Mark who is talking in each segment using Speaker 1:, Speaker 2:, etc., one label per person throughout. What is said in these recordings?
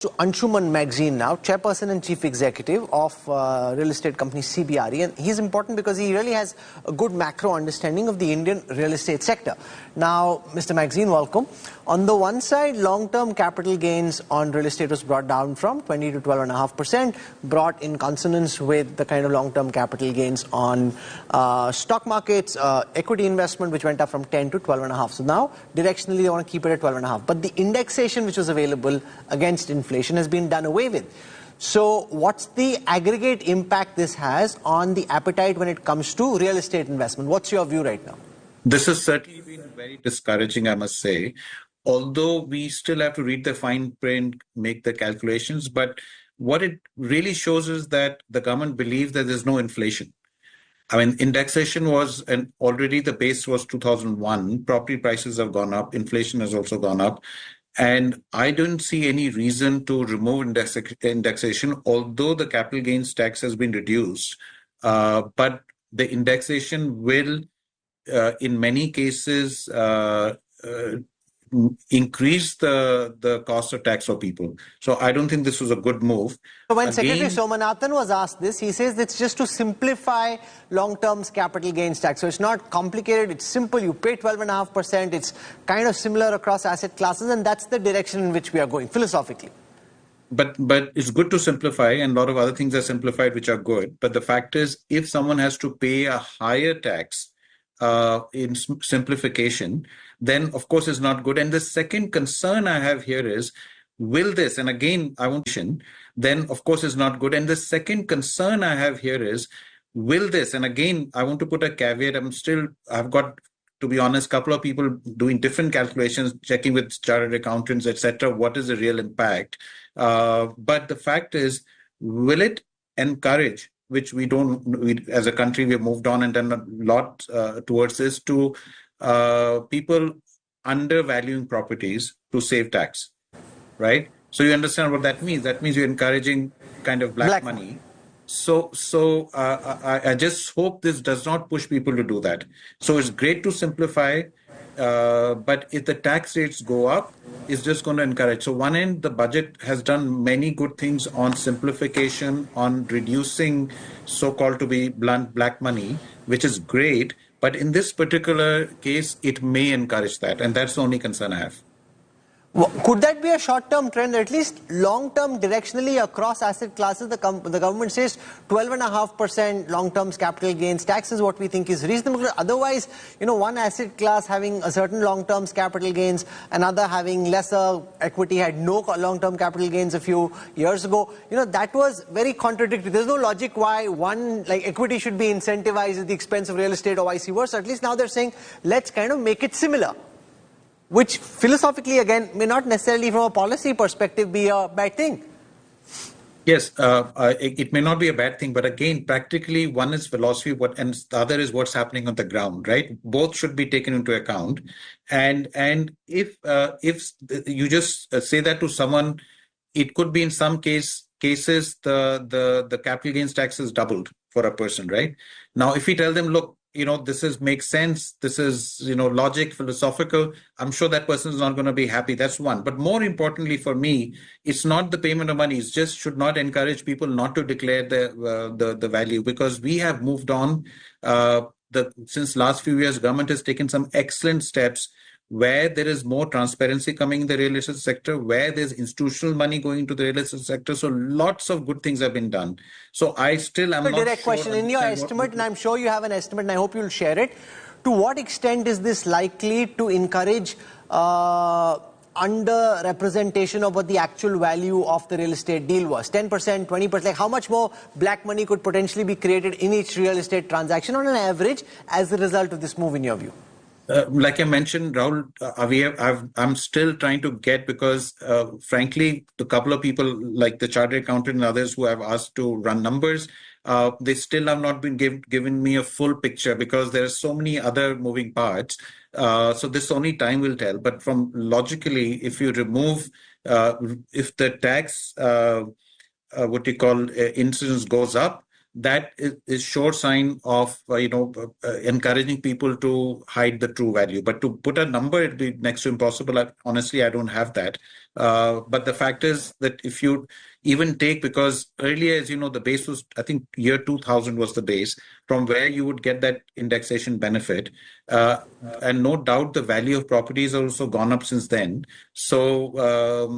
Speaker 1: To Anshuman Magazine now, chairperson and chief executive of real estate company CBRE, and he's important because he really has a good macro understanding of the Indian real estate sector. Now, Mr. Magazine, welcome. On the one side, long-term capital gains on real estate was brought down from 20 to 12.5%, brought in consonance with the kind of long-term capital gains on stock markets, equity investment, which went up from 10 to 12.5. So now, directionally, they want to keep it at 12.5. But the indexation which was available against inflation has been done away with. So what's the aggregate impact this has on the appetite when it comes to real estate investment? What's your view right now?
Speaker 2: This has certainly been very discouraging, I must say. Although we still have to read the fine print, make the calculations, but what it really shows is that the government believes that there's no inflation. I mean, indexation was, and already the base was 2001. Property prices have gone up. Inflation has also gone up. And I don't see any reason to remove indexation, although the capital gains tax has been reduced. But the indexation will, in many cases, increase the cost of tax for people. So I don't think this was a good move.
Speaker 1: So when Secretary Somanathan was asked this, he says it's just to simplify long-term capital gains tax. So it's not complicated, it's simple. You pay 12.5%. It's kind of similar across asset classes, and that's the direction in which we are going philosophically.
Speaker 2: But it's good to simplify, and a lot of other things are simplified which are good. But the fact is, if someone has to pay a higher tax in simplification, then of course is not good. And the second concern I have here is, will this, and again, I won't, then of course is not good. And the second concern I have here is, will this, and again, I want to put a caveat, I've got, to be honest, a couple of people doing different calculations, checking with chartered accountants, etc. What is the real impact? But the fact is, will it encourage, which we as a country, we have moved on and done a lot towards this, to people undervaluing properties to save tax, right? So you understand what that means. That means you're encouraging kind of black money. So I just hope this does not push people to do that. So it's great to simplify, but if the tax rates go up, it's just going to encourage. So one end, the budget has done many good things on simplification, on reducing so-called, to be blunt, black money, which is great. But in this particular case, it may encourage that. And that's the only concern I have.
Speaker 1: Well, could that be a short-term trend, or at least long-term directionally across asset classes? The government says 12.5% long-term capital gains tax is what we think is reasonable. Otherwise, one asset class having a certain long-term capital gains, another having lesser equity, had no long-term capital gains a few years ago. That was very contradictory. There's no logic why one, like equity, should be incentivized at the expense of real estate or vice versa. At least now they're saying, let's kind of make it similar, which philosophically, again, may not necessarily from a policy perspective be a bad thing.
Speaker 2: Yes, it may not be a bad thing, but again, practically, one is philosophy, and the other is what's happening on the ground, right? Both should be taken into account. And if you just say that to someone, it could be in some cases the capital gains tax is doubled for a person, right? Now, if we tell them, look, this makes sense, this is, logic, philosophical, I'm sure that person is not going to be happy. That's one. But more importantly for me, it's not the payment of money. It's just should not encourage people not to declare the value, because we have moved on. Since last few years, government has taken some excellent steps where there is more transparency coming in the real estate sector, where there's institutional money going into the real estate sector. So lots of good things have been done. So I still am not sure. A direct question.
Speaker 1: In your estimate, and I'm sure you have an estimate, and I hope you'll share it, to what extent is this likely to encourage under-representation of what the actual value of the real estate deal was? 10%, 20%? Like how much more black money could potentially be created in each real estate transaction on an average as a result of this move, in your view?
Speaker 2: Like I mentioned, Rahul, I'm still trying to get, because frankly, the couple of people like the chartered accountant and others who have asked to run numbers, they still have not been given me a full picture, because there are so many other moving parts. So this only time will tell. But from logically, if you remove, if the tax, incidence goes up, that is sure sign of encouraging people to hide the true value. But to put a number, it'd be next to impossible. Honestly, I don't have that. But the fact is that if you even take, because earlier, as you know, the base was, I think year 2000 was the base from where you would get that indexation benefit. And no doubt the value of properties has also gone up since then. So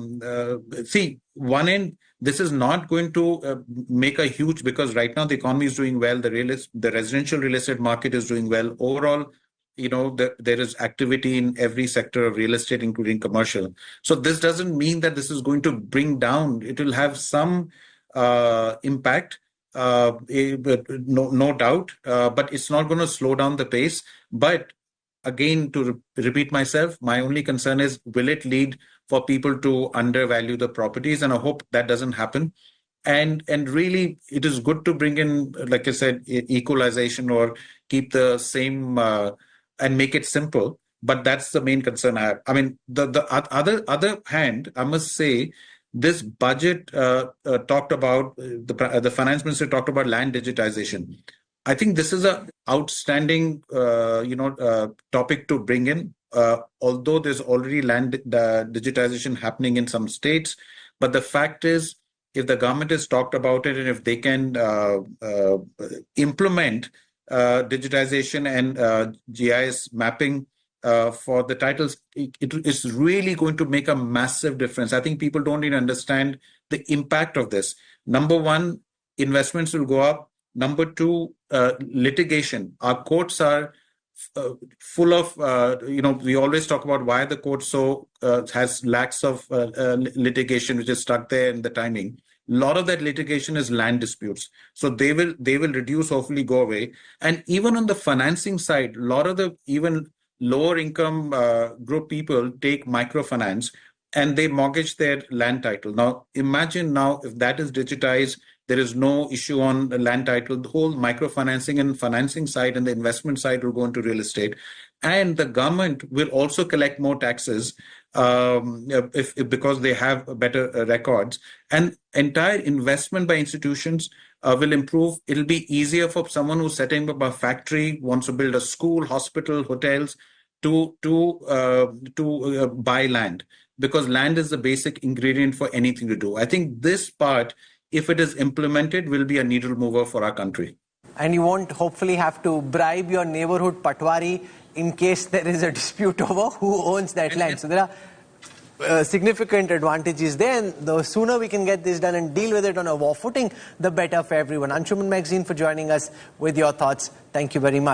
Speaker 2: see, one end, this is not going to make a huge, because right now the economy is doing well, the residential real estate market is doing well. Overall, there is activity in every sector of real estate, including commercial. So this doesn't mean that this is going to bring down. It will have some impact, no doubt, but it's not going to slow down the pace. But again, to repeat myself, my only concern is, will it lead for people to undervalue the properties? And I hope that doesn't happen. And really, it is good to bring in, like I said, equalization, or keep the same and make it simple. But that's the main concern I have. I mean, the other hand, I must say, this budget talked about, the finance minister talked about land digitization. I think this is a outstanding, topic to bring in. Although there's already land digitization happening in some states, but the fact is, if the government has talked about it, and if they can implement digitization and GIS mapping for the titles, it is really going to make a massive difference. I think people don't even understand the impact of this. Number one, investments will go up. Number two, litigation. Our courts are full of, we always talk about why the court has lacks of litigation, which is stuck there in the timing. A lot of that litigation is land disputes. So they will reduce, hopefully go away. And even on the financing side, a lot of the even lower income group people take microfinance and they mortgage their land title. Now, imagine now if that is digitized, there is no issue on the land title. The whole microfinancing and financing side and the investment side will go into real estate. And the government will also collect more taxes because they have better records. And entire investment by institutions will improve. It'll be easier for someone who's setting up a factory, wants to build a school, hospital, hotels, to buy land, because land is the basic ingredient for anything to do. I think this part, if it is implemented, will be a needle mover for our country.
Speaker 1: And you won't hopefully have to bribe your neighborhood patwari in case there is a dispute over who owns that land. So there are significant advantages there, and the sooner we can get this done and deal with it on a war footing, the better for everyone. Anshuman Magazine for joining us with your thoughts. Thank you very much.